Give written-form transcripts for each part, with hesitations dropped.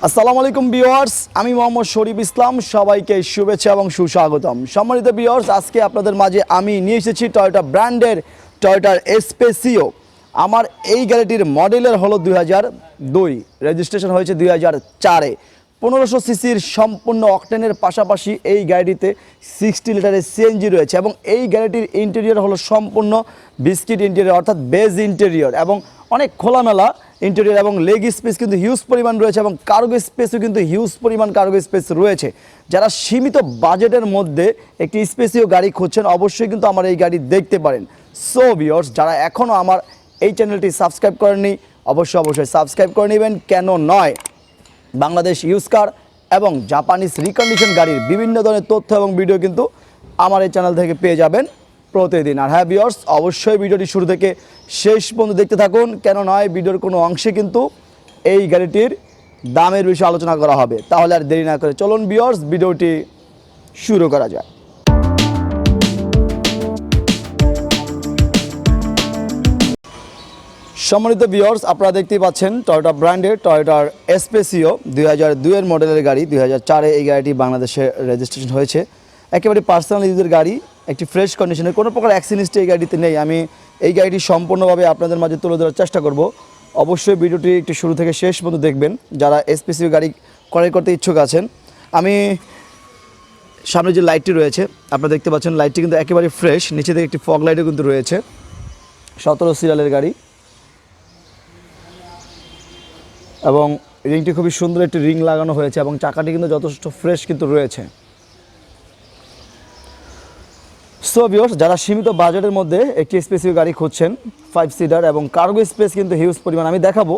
আসসালামু আলাইকুম ভিউয়ার্স, আমি মোহাম্মদ শরীফ ইসলাম। সবাইকে শুভেচ্ছা এবং সুস্বাগতম। সম্মানিত ভিউয়ার্স, আজকে আপনাদের মাঝে আমি নিয়ে এসেছি টয়োটা ব্র্যান্ডের টয়োটার স্পেসিও। আমার এই গাড়িটির মডেলের হলো 2002, রেজিস্ট্রেশন হয়েছে 2004-এ। 1500 সিসির সম্পূর্ণ অকটেনের পাশাপাশি এই গাড়িটিতে 60 লিটারের সিএনজি রয়েছে এবং এই গাড়িটির ইন্টেরিয়র হলো সম্পূর্ণ বিস্কিট ইন্টেরিয়র, অর্থাৎ বেজ ইন্টেরিয়র এবং অনেক খোলামেলা ইন্টেরিয়র এবং লেগ স্পেস কিন্তু হিউজ পরিমাণ রয়েছে এবং কার্গো স্পেসও কিন্তু হিউজ পরিমাণ কার্গো স্পেস রয়েছে। যারা সীমিত বাজেটের মধ্যে একটি স্পেসিও গাড়ি খুঁজছেন অবশ্যই কিন্তু আমার এই গাড়ি দেখতে পারেন। সো ভিউয়ার্স, যারা এখনও আমার এই চ্যানেলটি সাবস্ক্রাইব করেননি অবশ্যই সাবস্ক্রাইব করে নেবেন। কেন নয়, বাংলাদেশ ইউজ কার এবং জাপানিজ রিকন্ডিশন গাড়ির বিভিন্ন ধরনের তথ্য এবং ভিডিও কিন্তু আমার এই চ্যানেল থেকে পেয়ে যাবেন প্রতিদিন। আর হ্যাঁ ভিউয়ার্স, অবশ্যই ভিডিওটি শুরু থেকে শেষ পর্যন্ত দেখতে থাকুন। কেন নয়, ভিডিওর কোনো অংশে কিন্তু এই গাড়িটির দামের বিষয়ে আলোচনা করা হবে। তাহলে আর দেরি না করে চলুন ভিউয়ার্স, ভিডিওটি শুরু করা যায়। সম্মানিত ভিউয়ার্স, আপনারা দেখতেই পাচ্ছেন টয়োটা ব্র্যান্ডের টয়োটার স্পেসিও 2002-এর মডেলের গাড়ি। 2004-এ এই গাড়িটি বাংলাদেশে রেজিস্ট্রেশন হয়েছে। একেবারে পার্সোনাল ইউজের গাড়ি, একটি ফ্রেশ কন্ডিশনের, কোনো প্রকার অ্যাক্সিডেন্ট এই গাড়িতে নেই। আমি এই গাড়িটি সম্পূর্ণভাবে আপনাদের মাঝে তুলে ধরার চেষ্টা করব। অবশ্যই ভিডিওটি একটু শুরু থেকে শেষ পর্যন্ত দেখবেন যারা স্পেসিও গাড়ি ক্রয় করতে ইচ্ছুক আছেন। আমি সামনে যে লাইটটি রয়েছে আপনারা দেখতে পাচ্ছেন, লাইটটি কিন্তু একেবারে ফ্রেশ। নিচে থেকে একটি ফগ লাইটও কিন্তু রয়েছে। 17 সিরিয়ালের গাড়ি এবং রিংটি খুবই সুন্দর একটি রিং লাগানো হয়েছে এবং চাকাটি কিন্তু যথেষ্ট ফ্রেশ কিন্তু রয়েছে। সো ভিউয়ার্স, যারা সীমিত বাজেটের মধ্যে একটি স্পেসিও গাড়ি খুঁজছেন 5 সিটার এবং কার্গো স্পেস কিন্তু হিউজ পরিমাণ, আমি দেখাবো।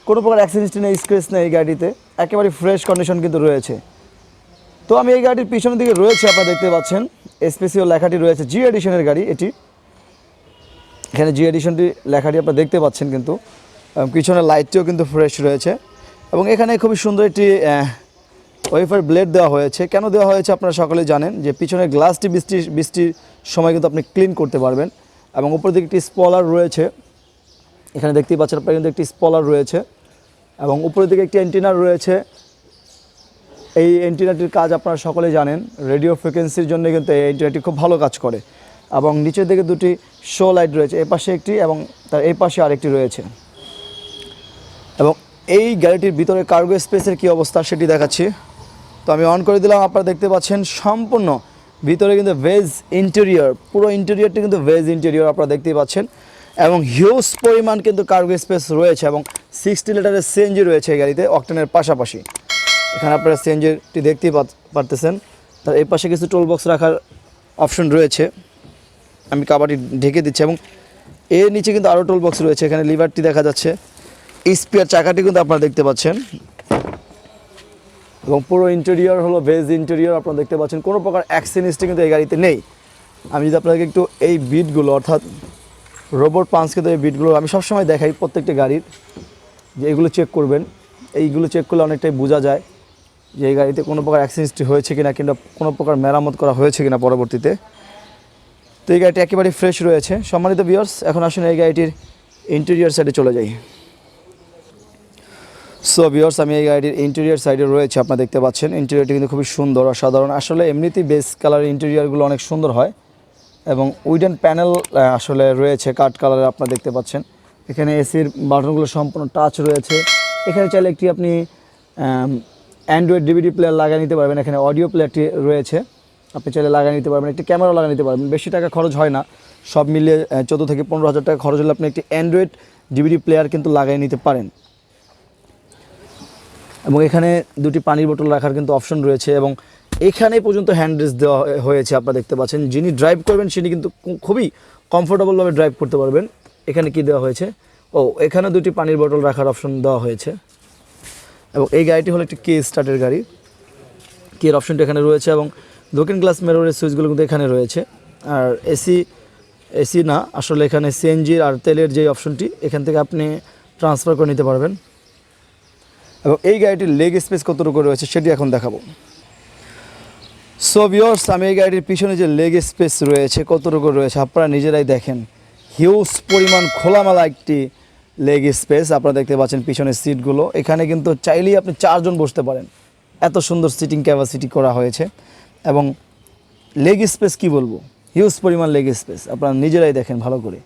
কোনো প্রকার অ্যাক্সিডেন্ট নেই, স্ক্র্যাচ নেই, এই গাড়িতে একেবারে ফ্রেশ কন্ডিশন কিন্তু রয়েছে। তো আমি এই গাড়িটির পিছনের দিকে রয়েছে, আপনারা দেখতে পাচ্ছেন স্পেসিও লেখাটি রয়েছে। জি এডিশনের গাড়ি এটি, এখানে জি এডিশনটি লেখাটি আপনারা দেখতে পাচ্ছেন কিন্তু পিছনের লাইটটিও কিন্তু ফ্রেশ রয়েছে এবং এখানে খুবই সুন্দর একটি ওয়েফার ব্লেড দেওয়া হয়েছে। কেন দেওয়া হয়েছে আপনারা সকলেই জানেন, যে পিছনের গ্লাসটি বৃষ্টির সময় কিন্তু আপনি ক্লিন করতে পারবেন। এবং উপর দিকে একটি স্পলার রয়েছে, এখানে দেখতেই পাচ্ছেন আপনারা কিন্তু একটি স্পলার রয়েছে এবং উপরের দিকে একটি অ্যান্টেনা রয়েছে। এই অ্যান্টেনাটির কাজ আপনারা সকলেই জানেন, রেডিও ফ্রিকোয়েন্সির জন্য কিন্তু এই অ্যান্টেনাটি খুব ভালো কাজ করে। এবং নিচের দিকে দুটি শো লাইট রয়েছে, এ পাশে একটি এবং তার এই পাশে আরেকটি রয়েছে। এবং এই গাড়িটির ভিতরে কার্গো স্পেসের কী অবস্থা সেটি দেখাচ্ছি। তো আমি অন করে দিলাম, আপনারা দেখতে পাচ্ছেন সম্পূর্ণ ভিতরে কিন্তু ভেজ ইন্টেরিয়র, পুরো ইন্টেরিয়রটি কিন্তু ভেজ ইন্টেরিয়র আপনারা দেখতেই পাচ্ছেন এবং হিউজ পরিমাণ কিন্তু কার্গো স্পেস রয়েছে এবং 60 লিটারের সিএনজি রয়েছে এই গাড়িতে অকটেনের পাশাপাশি। এখানে আপনারা সিএনজিটি দেখতেই পারতেছেন। তার এই পাশে কিছু টোল বক্স রাখার অপশন রয়েছে, আমি কাবারটি ঢেকে দিচ্ছি এবং এর নিচে কিন্তু আরও টোল বক্স রয়েছে। এখানে লিভারটি দেখা যাচ্ছে, স্পেয়ার চাকাটি কিন্তু আপনারা দেখতে পাচ্ছেন এবং পুরো ইন্টেরিয়র হলো ভেজ ইন্টেরিয়র আপনারা দেখতে পাচ্ছেন। কোনো প্রকার অ্যাক্সিডেন্ট কিন্তু এই গাড়িতে নেই। আমি যদি আপনাকে একটু এই বিটগুলো, অর্থাৎ রোবট পাঞ্চ কিন্তু এই বিটগুলো আমি সবসময় দেখাই প্রত্যেকটা গাড়ির, যে এগুলো চেক করবেন। এইগুলো চেক করলে অনেকটাই বোঝা যায় যে এই গাড়িতে কোনো প্রকার অ্যাক্সিডেন্ট হয়েছে কিনা কিংবা কোনো প্রকার মেরামত করা হয়েছে কিনা পরবর্তীতে। তো এই গাড়িটি একেবারে ফ্রেশ রয়েছে। সম্মানিত ভিউয়ার্স, এখন আসুন এই গাড়িটির ইন্টেরিয়র সাইডে চলে যাই। সো ভিউয়ার্স, আমি এই গাড়িটির ইন্টেরিয়র সাইডে রয়েছে, আপনারা দেখতে পাচ্ছেন ইন্টেরিয়রটি কিন্তু খুবই সুন্দর অসাধারণ। আসলে এমনিতেই বেস কালার ইন্টেরিয়রগুলো অনেক সুন্দর হয় এবং উডেন প্যানেল আসলে রয়েছে কাঠ কালারের, আপনারা দেখতে পাচ্ছেন। এখানে এসির বাটনগুলো সম্পূর্ণ টাচ রয়েছে। এখানে চাইলে একটি আপনি অ্যান্ড্রয়েড ডিভিডি প্লেয়ার লাগিয়ে নিতে পারবেন। এখানে অডিও প্লেয়ারটি রয়েছে, আপনি চাইলে লাগিয়ে নিতে পারবেন। একটি ক্যামেরা লাগিয়ে নিতে পারবেন, বেশি টাকা খরচ হয় না। সব মিলিয়ে 14 থেকে 15 হাজার টাকা খরচ হলে আপনি একটি অ্যান্ড্রয়েড ডিভিডি প্লেয়ার কিন্তু লাগিয়ে নিতে পারেন। এবং এখানে দুটি পানির বোতল রাখার কিন্তু অপশন রয়েছে এবং এখানে পর্যন্ত হ্যান্ড রেস্ট দেওয়া হয়েছে, আপনারা দেখতে পাচ্ছেন। যিনি ড্রাইভ করবেন তিনি কিন্তু খুবই কমফোর্টেবলভাবে ড্রাইভ করতে পারবেন। এখানে কি দেওয়া হয়েছে, এখানে দুটি পানির বোতল রাখার অপশন দেওয়া হয়েছে। এবং এই গাড়িটি হলো একটি কে স্টার্টের গাড়ি, কের অপশনটি এখানে রয়েছে এবং দক্ষিণ গ্লাস মেরোরের সুইচগুলো কিন্তু এখানে রয়েছে। আর এসি না, আসলে এখানে সিএনজির আর তেলের যে অপশনটি এখান থেকে আপনি ট্রান্সফার করে নিতে পারবেন। এবং এই গাড়িটির লেগ স্পেস কতটুকু রয়েছে সেটি এখন দেখাবো। সো ভিউয়ার্স, আমি এই গাড়িটির পিছনে যে লেগ স্পেস রয়েছে কতটুকু রয়েছে আপনারা নিজেরাই দেখেন। হিউজ পরিমাণ খোলামেলা একটি লেগ স্পেস আপনারা দেখতে পাচ্ছেন, পিছনের সিটগুলো এখানে কিন্তু চাইলেই আপনি 4 জন বসতে পারেন, এত সুন্দর সিটিং ক্যাপাসিটি করা হয়েছে। এবং লেগ স্পেস কি বলবো, হিউজ পরিমাণ লেগ স্পেস, আপনারা নিজেরাই দেখেন ভালো করে।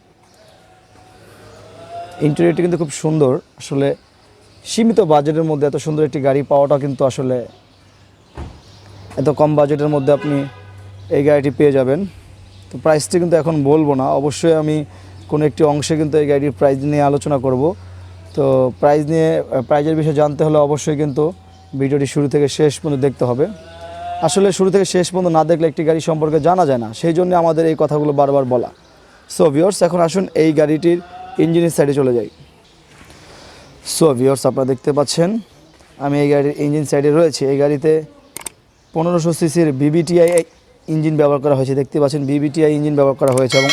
ইন্টেরিয়রটি কিন্তু খুব সুন্দর। আসলে সীমিত বাজেটের মধ্যে এত সুন্দর একটি গাড়ি পাওয়াটা কিন্তু আসলে, এত কম বাজেটের মধ্যে আপনি এই গাড়িটি পেয়ে যাবেন। তো প্রাইসটি কিন্তু এখন বলবো না, অবশ্যই আমি কোনো একটি অংশে কিন্তু এই গাড়ির প্রাইস নিয়ে আলোচনা করব। তো প্রাইজের বিষয়ে জানতে হলে অবশ্যই কিন্তু ভিডিওটি শুরু থেকে শেষ পর্যন্ত দেখতে হবে। আসলে শুরু থেকে শেষ পর্যন্ত না দেখলে একটি গাড়ি সম্পর্কে জানা যায় না, সেই জন্য আমাদের এই কথাগুলো বারবার বলা। সো ভিউয়ার্স, এখন আসুন এই গাড়িটির ইঞ্জিনের সাইডে চলে যাই। সো ভিউয়ার্স, আপনারা দেখতে পাচ্ছেন আমি এই গাড়ির ইঞ্জিন সাইডে রয়েছে। এই গাড়িতে 1500 সিসির বিবিটিআই ইঞ্জিন ব্যবহার করা হয়েছে, দেখতে পাচ্ছেন বিবিটিআই ইঞ্জিন ব্যবহার করা হয়েছে। এবং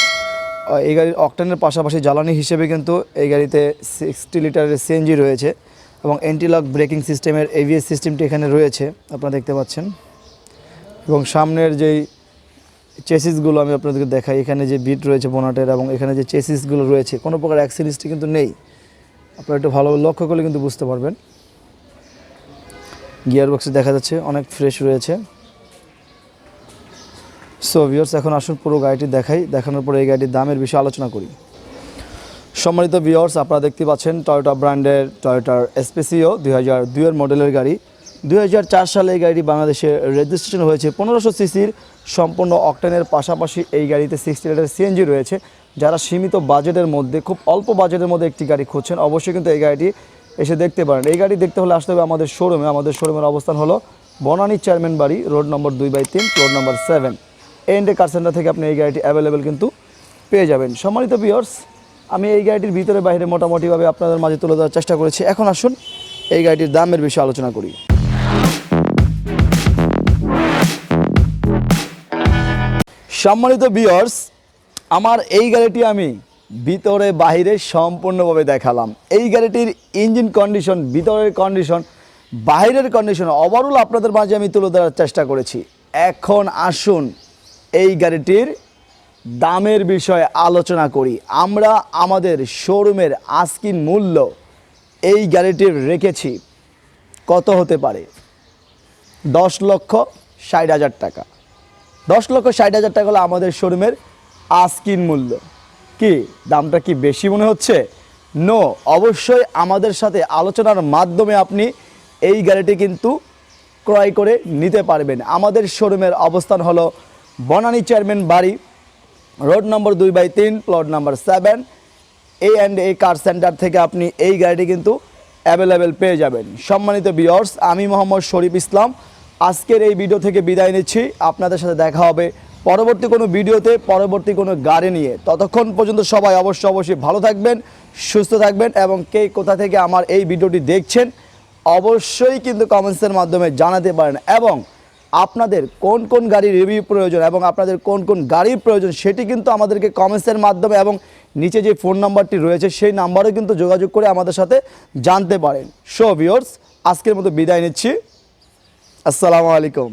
এই গাড়ির অকটেনের পাশাপাশি জ্বালানি হিসেবে কিন্তু এই গাড়িতে 60 লিটারের সিএনজি রয়েছে এবং অ্যান্টি-লক ব্রেকিং সিস্টেমের এবিএস সিস্টেমটি এখানে রয়েছে, আপনারা দেখতে পাচ্ছেন। এবং সামনের যেই চেসিসগুলো আমি আপনাদেরকে দেখাই, এখানে যে বিট রয়েছে বোনাটের এবং এখানে যে চেসিসগুলো রয়েছে, কোনো প্রকার অ্যাক্সিডেন্টটি কিন্তু নেই, আপনারা একটু ভালোভাবে লক্ষ্য করলে কিন্তু বুঝতে পারবেন। গিয়ার বক্সে দেখা যাচ্ছে অনেক ফ্রেশ রয়েছে। সো ভিউয়ার্স, এখন আসুন পুরো গাড়িটি দেখানোর পরে এই গাড়িটির দামের বিষয়ে আলোচনা করি। সম্মানিত ভিউয়ার্স, আপনারা দেখতে পাচ্ছেন টয়োটা ব্র্যান্ডের টয়োটার স্পেসিও 2002 মডেলের গাড়ি। 2004 সালে এই গাড়িটি বাংলাদেশে রেজিস্ট্রেশন হয়েছে। 1500 সিসির সম্পূর্ণ অকটেনের পাশাপাশি এই গাড়িতে 60 লিটারের সিএনজি রয়েছে। যারা সীমিত বাজেটের মধ্যে, খুব অল্প বাজেটের মধ্যে একটি গাড়ি খুঁজছেন, অবশ্যই কিন্তু এই গাড়িটি এসে দেখতে পারেন। এই গাড়ি দেখতে হলে আসতে হবে আমাদের শোরুমে। আমাদের শোরুমের অবস্থান হলো বনানী চেয়ারম্যান বাড়ি, রোড নম্বর 2/3, প্লট নম্বর 7। A&A কার সেন্টার থেকে আপনি এই গাড়িটি অ্যাভেলেবেল কিন্তু পেয়ে যাবেন। সম্মানিত ভিউয়ার্স, আমি এই গাড়িটির ভিতরে বাইরে মোটামুটিভাবে আপনাদের মাঝে তুলে ধরার চেষ্টা করেছি। এখন আসুন এই গাড়িটির দামের বিষয়ে আলোচনা করি। সম্মানিত ভিউয়ার্স, আমার এই গাড়িটি আমি ভিতরে বাইরে সম্পূর্ণভাবে দেখালাম। এই গাড়িটির ইঞ্জিন কন্ডিশন, ভিতরের কন্ডিশন, বাইরের কন্ডিশন ওভারঅল আপনাদের মাঝে আমি তুলে ধরার চেষ্টা করেছি। এখন আসুন এই গাড়িটির দামের বিষয়ে আলোচনা করি। আমরা আমাদের শোরুমের আস্কিং মূল্য এই গাড়িটির রেখেছি কত হতে পারে, 10,60,000 টাকা। 10,60,000 টাকা হলো আমাদের শোরুমের আস্কিং মূল্য। কি দামটা কি বেশি মনে হচ্ছে? নো, অবশ্যই আমাদের সাথে আলোচনার মাধ্যমে আপনি এই গাড়িটি কিন্তু ক্রয় করে নিতে পারবেন। আমাদের শোরুমের অবস্থান হলো বনানী চেয়ারম্যান বাড়ি, রোড নম্বর 2/3, প্লট নম্বর 7। A&A কার সেন্টার থেকে আপনি এই গাড়িটি কিন্তু অ্যাভেলেবেল পেয়ে যাবেন। সম্মানিত ভিউয়ার্স, আমি মোহাম্মদ শরীফ ইসলাম আজকের এই ভিডিও থেকে বিদায় নিচ্ছি। আপনাদের সাথে দেখা হবে পরবর্তী কোনো ভিডিওতে, পরবর্তী কোনো গাড়ি নিয়ে। ততক্ষণ পর্যন্ত সবাই অবশ্যই ভালো থাকবেন, সুস্থ থাকবেন এবং কে কোথা থেকে আমার এই ভিডিওটি দেখছেন অবশ্যই কিন্তু কমেন্টসের মাধ্যমে জানাতে পারেন। এবং আপনাদের কোন কোন গাড়ির রিভিউ প্রয়োজন এবং আপনাদের কোন কোন গাড়ির প্রয়োজন সেটি কিন্তু আমাদেরকে কমেন্টসের মাধ্যমে এবং নিচে যে ফোন নাম্বারটি রয়েছে সেই নাম্বারে কিন্তু যোগাযোগ করে আমাদের সাথে জানতে পারেন। সো ভিউয়ার্স, আজকের মতো বিদায় নিচ্ছি। আসসালামু আলাইকুম।